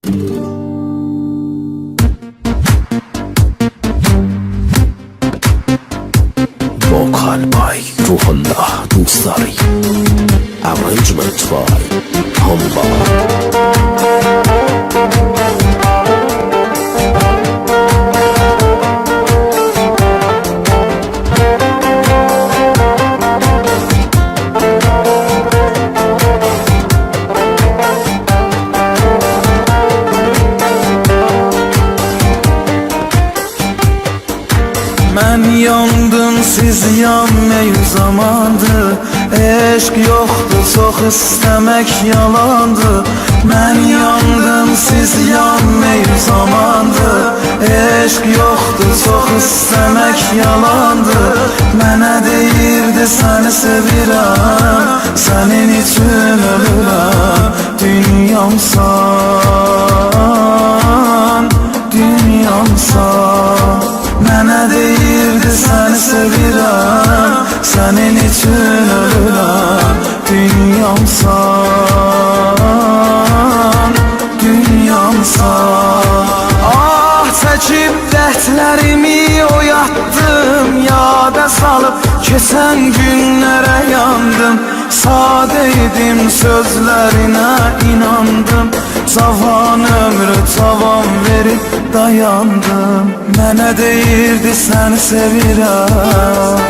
Vokal by ruhunda dostları, arrangement by Hamba. Mən yandım, siz yanmayın zamandır. Eşq yoxdur, çox istəmək yalandır. Mən yandım, siz yanmayın zamandır. Eşq yoxdur, çox istəmək yalandır. Mənə deyirdi səni sevirəm, sənin üçün ölürəm. Dünyamsan, dünyamsan. Mənə deyirdi səni sevirəm, sənin üçün ölürəm. Dünyamsan, dünyamsan. Ah, çəkib dərdlərimi oyatdım, yada salıb keçən günlərə yandım. Sadə idim, sözlərinə inandım. Cavan ömrü tavan verib dayandım. Mənə deyirdi səni sevirəm,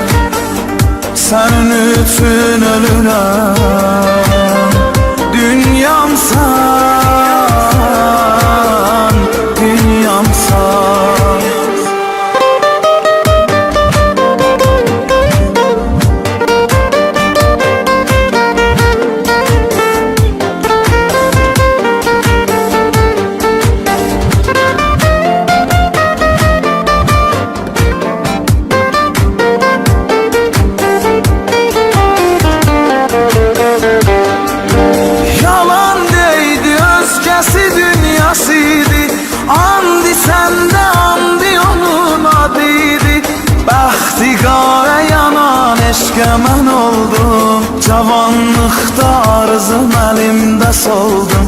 sənin üçün ölürəm. Dünyamsan, dünyamsan. And səndə, and onun adıydı. Bəxtiqara yanan eşqə mən oldum. Cavanlıqda arzım əlimdə soldum.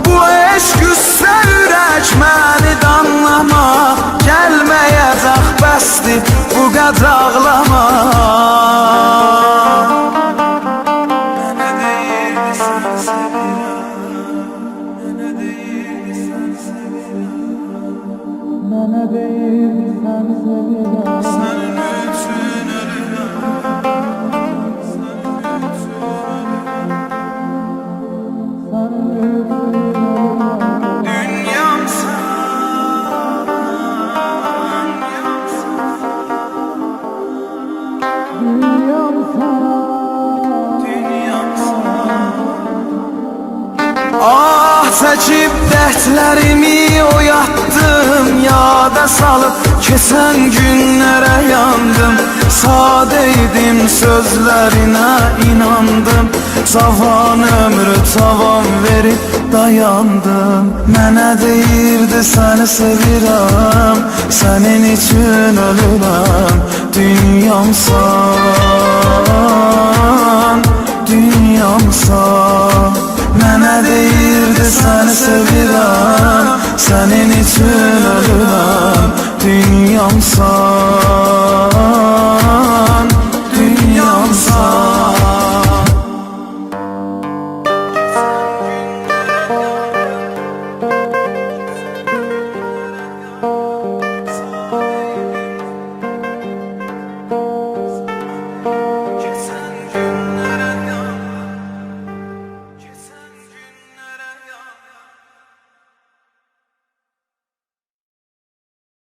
Bu eşq üstə ürək məni danlama. Gəlməyəcək bəsdir bu qədər ağlama. Mənə deyirdi səni sevirəm, mənə deyirdi səni sevirəm. Mənə deyirdi səni sevirəm, sənin üçün ölürəm. Ah, çəkib dərdlərimi oyatdım, yada salıb keçən günlərə yandım. Sadə idim, sözlərinə inandım. Cavan ömrü tavan verib dayandım. Mənə deyirdi səni sevirəm, sənin üçün ölürəm. Dünyamsan, dünyamsan. Mənə deyirdi səni sevirəm, sənin üçün ölürəm. Dünyamsan.